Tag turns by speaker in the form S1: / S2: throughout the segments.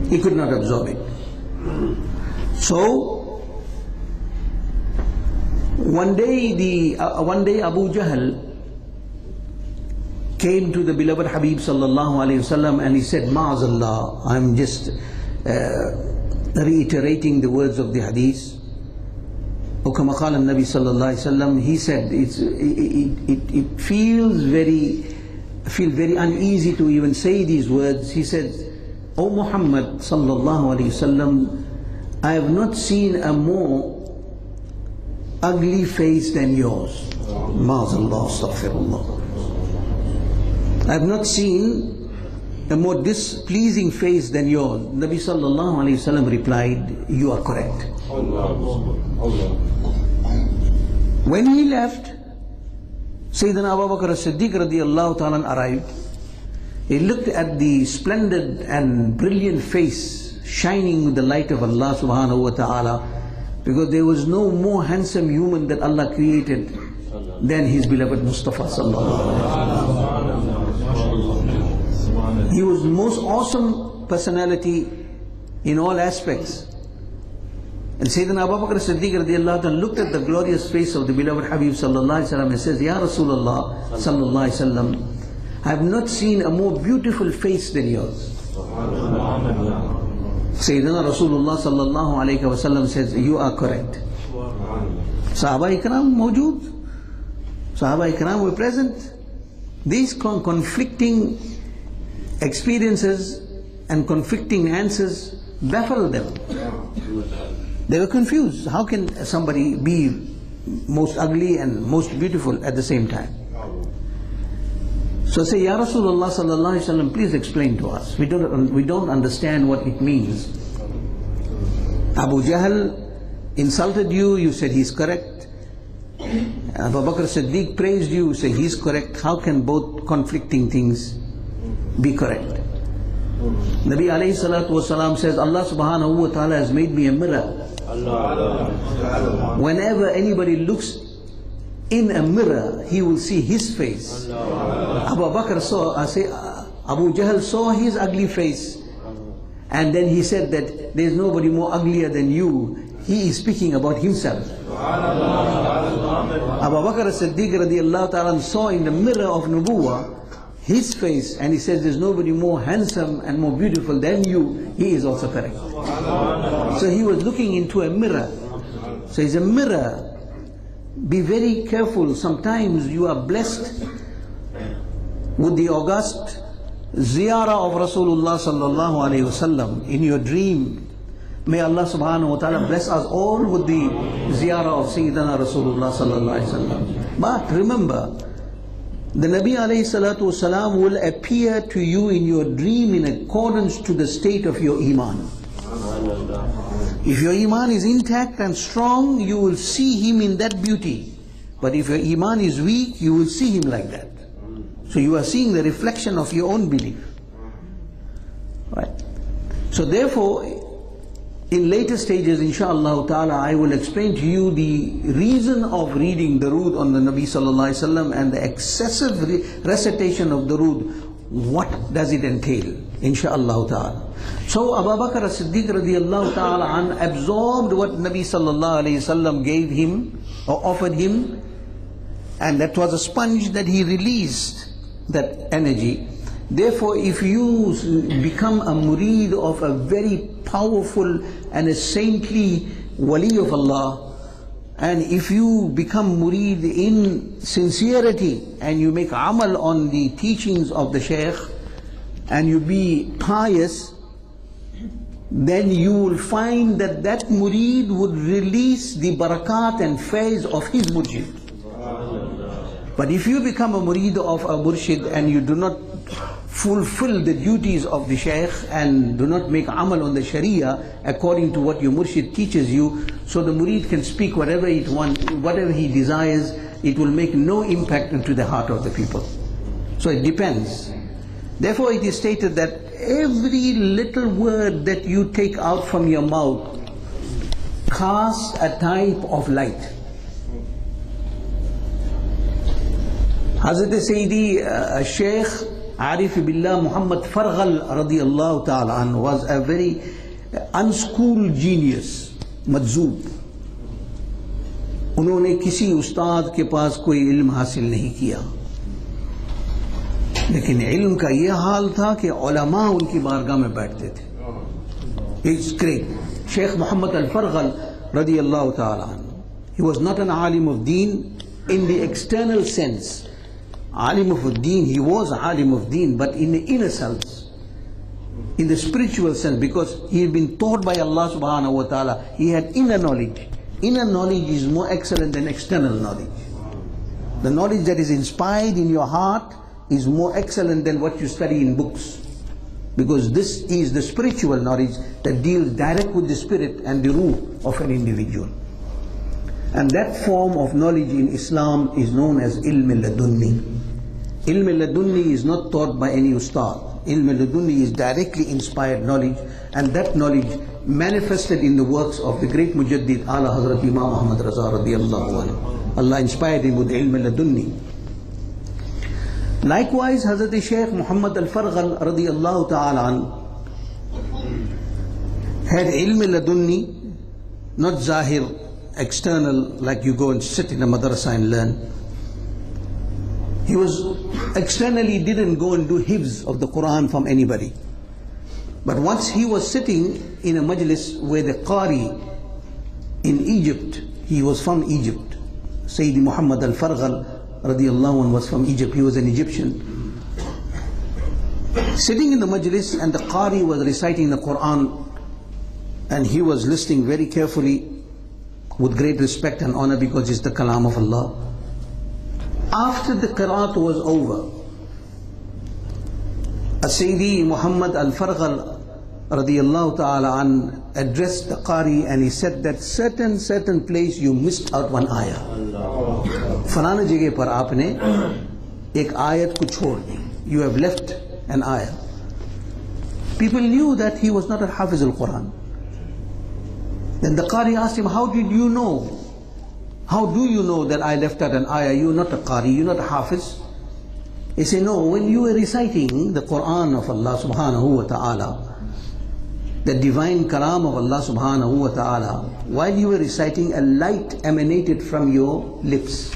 S1: He could not absorb it. So one day Abu Jahl came to the beloved Habib sallallahu alaihi wasallam and he said, Ma'azallah, I'm just reiterating the words of the hadith. Or kama qala an-Nabi sallallahu alaihi wasallam, he said, it feels very uneasy to even say these words. He said, O Muhammad sallallahu alaihi wasallam, I have not seen a more ugly face than yours. Ma'azallah, astaghfirullah. I have not seen a more displeasing face than yours. Nabi sallallahu alayhi wa sallam replied, you are correct. When he left, Sayyidina Abu Bakr as-Siddiq radiyallahu ta'ala arrived. He looked at the splendid and brilliant face shining with the light of Allah subhanahu wa ta'ala, because there was no more handsome human that Allah created than His beloved Mustapha sallallahu alayhi wa sallam. He was the most awesome personality in all aspects. And Sayyidina Abu Bakr as-Siddiq radiyallahu ta'ala looked at the glorious face of the beloved Habib sallallahu alayhi wa sallam and says, Ya Rasulullah sallallahu alayhi wa sallam, I have not seen a more beautiful face than yours. Sayyidina Rasulullah sallallahu alayhi wa sallam says, you are correct. Sahaba ikram mawjood. Sahaba ikram were present. These conflicting experiences and conflicting answers baffled them. They were confused. How can somebody be most ugly and most beautiful at the same time? So say, Ya Rasulullah sallallahu alaihi wasallam, please explain to us. We don't understand what it means. Abu Jahl insulted you, you said he's correct. Abu Bakr Siddiq praised you, say he's correct. How can both conflicting things be correct? Nabi alayhi salatu wasalam says, Allah subhanahu wa ta'ala has made me a mirror. Whenever anybody looks in a mirror, he will see his face. Abu Bakr saw, Abu Jahl saw his ugly face, and then he said that there is nobody more uglier than you. He is speaking about himself. Abu Bakr as-Siddiq radiyallahu ta'ala saw in the mirror of Nubuwwah his face, and he says there's nobody more handsome and more beautiful than you. He is also correct. So he was looking into a mirror. So it's a mirror. Be very careful. Sometimes you are blessed with the august ziyarah of Rasulullah sallallahu alayhi wasallam in your dream. May Allah subhanahu wa ta'ala bless us all with the ziyarah of Sayyidina Rasulullah sallallahu alayhi wasallam. But remember, the Nabi alayhi salatu wasalam will appear to you in your dream in accordance to the state of your iman. If your iman is intact and strong, you will see him in that beauty. But if your iman is weak, you will see him like that. So you are seeing the reflection of your own belief. Right? So therefore, in later stages, inshaAllah ta'ala, I will explain to you the reason of reading durood on the Nabi sallallahu alaihi wasallam and the excessive recitation of durood. What does it entail? Insha'Allah ta'ala. So Abu Bakr as-Siddiq radiyallahu ta'ala an absorbed what Nabi sallallahu alayhi wasallam gave him or offered him, and that was a sponge that he released that energy. Therefore, if you become a murid of a very powerful and a saintly wali of Allah, and if you become murid in sincerity and you make amal on the teachings of the shaykh and you be pious, then you will find that that murid would release the barakat and faiz of his murshid. But if you become a murid of a murshid and you do not fulfill the duties of the shaykh and do not make amal on the sharia according to what your murshid teaches you, so the murid can speak whatever it wants, whatever he desires, it will make no impact into the heart of the people. So it depends. Therefore it is stated that every little word that you take out from your mouth casts a type of light. Hazrat Sayyidi Sheikh Arif Billah Muhammad Farghal radiyallahu ta'ala anhu was a very unschooled genius, मजूब. उन्होंने किसी उस्ताद के पास कोई इल्म हासिल नहीं किया, लेकिन इल्म का यह हाल था कि उलमा उनकी बारगाह में बैठते थे. It's great. Sheikh Muhammad al-Farghal radiyallahu ta'ala anhu, he was not an alim of deen in the external sense. Alim of deen, he was alim of deen, but in the inner sense, in the spiritual sense, because he had been taught by Allah subhanahu wa ta'ala, he had inner knowledge. Inner knowledge is more excellent than external knowledge. The knowledge that is inspired in your heart is more excellent than what you study in books, because this is the spiritual knowledge that deals direct with the spirit and the ruh of an individual. And that form of knowledge in Islam is known as ilm al-ladunni. Ilm al-ladunni is not taught by any ustad. Ilm al-ladunni is directly inspired knowledge, and that knowledge manifested in the works of the great Mujaddid Ala Hazrat Imam Ahmed Raza radiyallahu anhu. Allah inspired him with ilm al-ladunni. Likewise, Hazrat Shaykh Muhammad al-Farghal radiyallahu ta'ala anhu had ilm al-ladunni, not zahir, external, like you go and sit in a madrasa and learn. He was externally didn't go and do hifz of the Quran from anybody. But once he was sitting in a majlis where the Qari in Egypt, he was from Egypt, Sayyidi Muhammad al-Farghal radiyallahu anhu was from Egypt, he was an Egyptian. Sitting in the majlis and the Qari was reciting the Quran, and he was listening very carefully with great respect and honor, because it's the kalam of Allah. After the qiraat was over, Sayyidi Muhammad al-Farghal radiyallahu ta'ala an addressed the Qari, and he said that certain place you missed out one ayah. फलाने जगह पर आपने एक आयत को छोड़ दी. You have left an ayah. People knew that he was not a Hafiz al-Quran. Then the Qari asked him, how did you know? How do you know that I left out an ayah? You're not a Qari, you're not a Hafiz. He said, no, when you were reciting the Quran of Allah subhanahu wa ta'ala, the divine kalam of Allah subhanahu wa ta'ala, while you were reciting, a light emanated from your lips.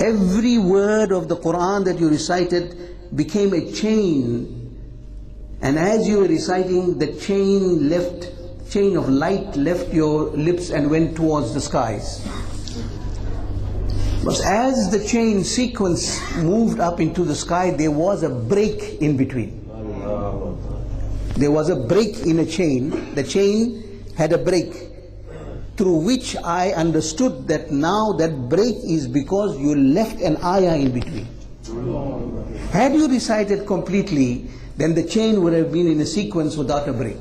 S1: Every word of the Quran that you recited became a chain, and as you were reciting, the chain of light left your lips and went towards the skies. But as the chain sequence moved up into the sky, there was a break in between. There was a break in a chain. The chain had a break, through which I understood that now that break is because you left an ayah in between. Had you recited completely, then the chain would have been in a sequence without a break.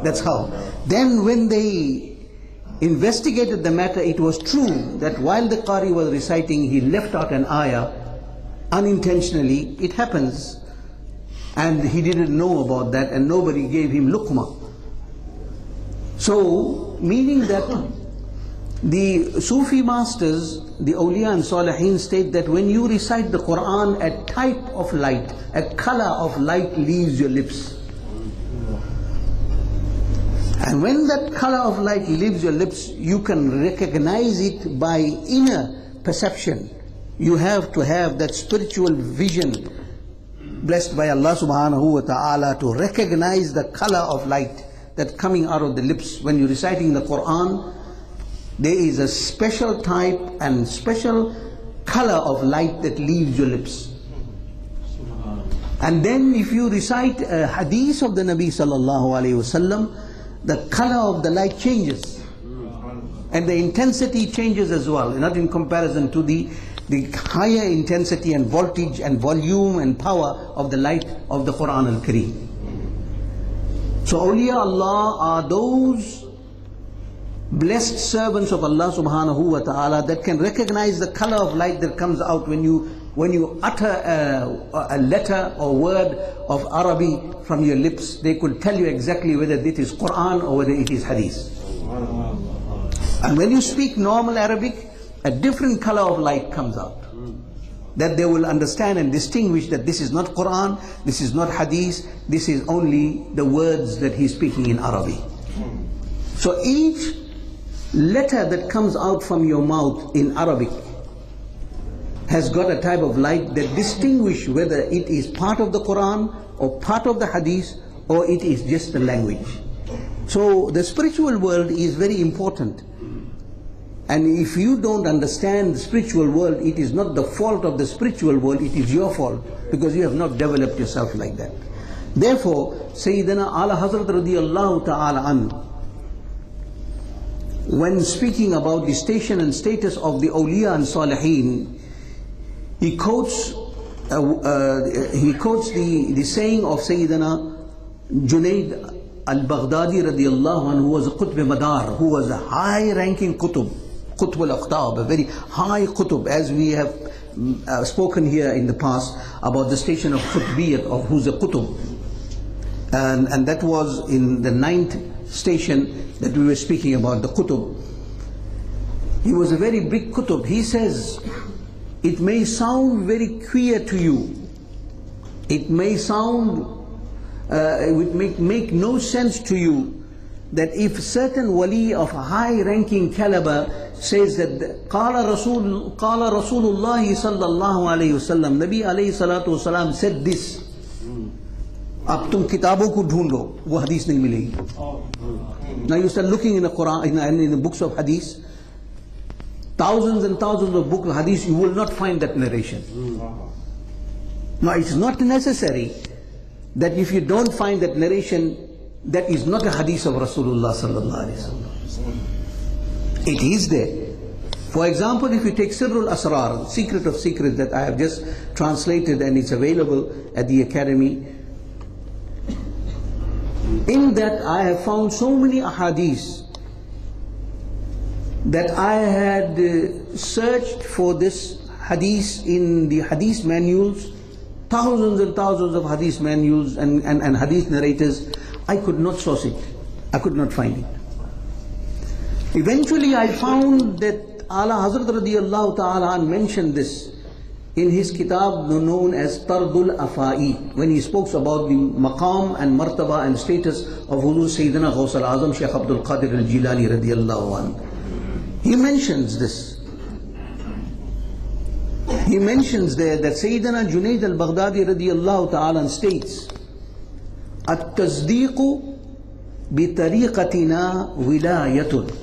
S1: That's how. Then when they investigated the matter, it was true that while the Qari was reciting, he left out an ayah unintentionally. It happens. And he didn't know about that, and nobody gave him luqma. So, meaning that the Sufi masters, the awliya and salihin, state that when you recite the Quran, a type of light, a color of light leaves your lips. And when that color of light leaves your lips, you can recognize it by inner perception. You have to have that spiritual vision blessed by Allah subhanahu wa ta'ala to recognize the color of light that's coming out of the lips. When you're reciting the Quran, there is a special type and special color of light that leaves your lips. And then if you recite a hadith of the Nabi sallallahu alayhi wasallam, the color of the light changes, and the intensity changes as well, not in comparison to the higher intensity and voltage and volume and power of the light of the Quran al-Kareem. So awliya Allah are those blessed servants of Allah subhanahu wa ta'ala that can recognize the color of light that comes out when you utter a letter or word of Arabic from your lips. They could tell you exactly whether it is Quran or whether it is Hadith. And when you speak normal Arabic, a different color of light comes out. that they will understand and distinguish that this is not Quran, this is not Hadith, this is only the words that he's speaking in Arabic. So each letter that comes out from your mouth in Arabic has got a type of light that distinguish whether it is part of the Quran or part of the Hadith or it is just the language. So the spiritual world is very important. And if you don't understand the spiritual world, it is not the fault of the spiritual world, it is your fault, because you have not developed yourself like that. Therefore, Sayyidina Ala Hazrat radiyallahu ta'ala anhu, when speaking about the station and status of the awliya and salihin, he quotes the saying of Sayyidina Junaid al-Baghdadi radiyallahu anhu, who was a Qutbe Madar, who was a high-ranking Qutb, Qutb al-Aqtab, a very high Qutb, as we have spoken here in the past about the station of Qutbiyyat, of who's a Qutb. And that was in the 9th station that we were speaking about, the Qutb. He was a very big Qutb. He says, it may sound very queer to you, it may sound, it would make no sense to you, that if certain wali of a high-ranking caliber says that Qala Rasulullah sallallahu alayhi wasallam, Nabi alayhi salatu wasalam said this, ab tum kitabon ko dhoondho, wo hadith nahi milegi. Now you start looking in the Quran, in the books of hadith, thousands and thousands of books of hadith, you will not find that narration. Now it's not necessary that if you don't find that narration, that is not a hadith of Rasulullah sallallahu alaihi wasallam. It is there. For example, if you take Sirrul Asrar, Secret of Secrets, that I have just translated and it's available at the Academy, in that I have found so many ahadith that I had searched for this hadith in the hadith manuals, thousands and thousands of hadith manuals and hadith narrators. I could not source it. I could not find it. Eventually I found that Ala Hazrat radiyallahu ta'ala mentioned this in his kitab known as Tardul Afai, when he spoke about the maqam and martaba and status of Huzur Sayyidina Ghousul-Azam Shaykh Abdul Qadir al-Jilani radiyallahu anhu. He mentions this. He mentions there that Sayyidina Junaid al-Baghdadi radiyallahu ta'ala states, At-tasdiqu bi-tariqatina wilayatun.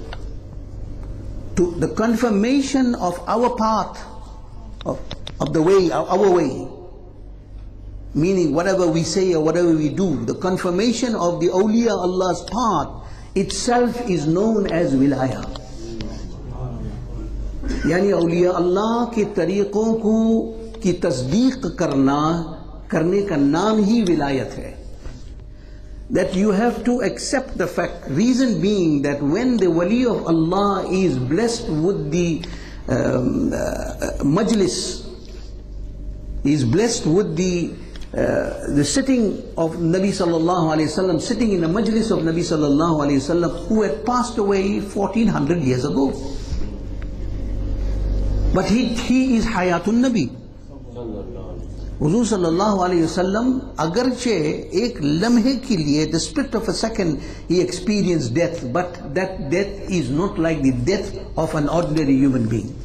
S1: To the confirmation of our path, of the way, our way, meaning whatever we say or whatever we do, the confirmation of the awliya Allah's path itself is known as wilaya. यानी औलिया अल्लाह के तरीक़ों की तस्दीक करने का नाम ही विलायत है. That you have to accept the fact, reason being that when the wali of Allah is blessed with the majlis, is blessed with the sitting of Nabi sallallahu alayhi wasallam, sitting in the majlis of Nabi sallallahu alayhi wasallam, who had passed away 1400 years ago. But he is Hayatun Nabi. Huzur sallallahu alayhi wasallam, agarche ek lamhe ke liye, the split of a second, he experienced death, but that death is not like the death of an ordinary human being.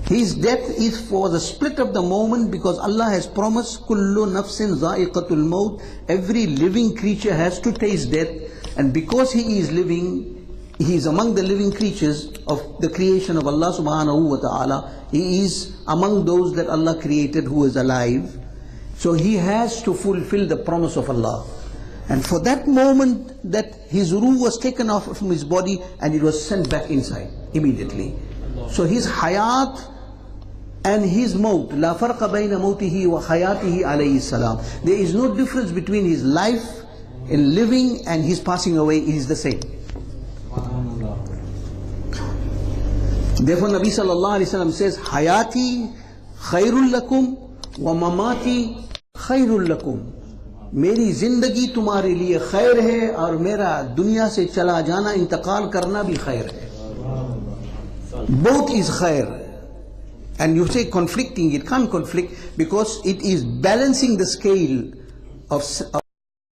S1: His death is for the split of the moment, because Allah has promised, Kullu nafsin za'iqatul maut, every living creature has to taste death, and because he is living, he is among the living creatures of the creation of Allah subhanahu wa ta'ala. He is among those that Allah created who is alive. So he has to fulfill the promise of Allah. And for that moment that his ruh was taken off from his body and it was sent back inside immediately. So his hayat and his maut, la farqa bayna mautihi wa hayatihi alayhi salam. There is no difference between his life in living and his passing away. It is the same. Therefore Nabi sallallahu alayhi wasallam says, Hayati khairul lakum wa mamati khairul lakum. Meri zindagi tumhare liye khair hai aur mera dunya se chala jana, intiqal karna bhi khair hai. Both is khair. And you say conflicting, it can't conflict because it is balancing the scale of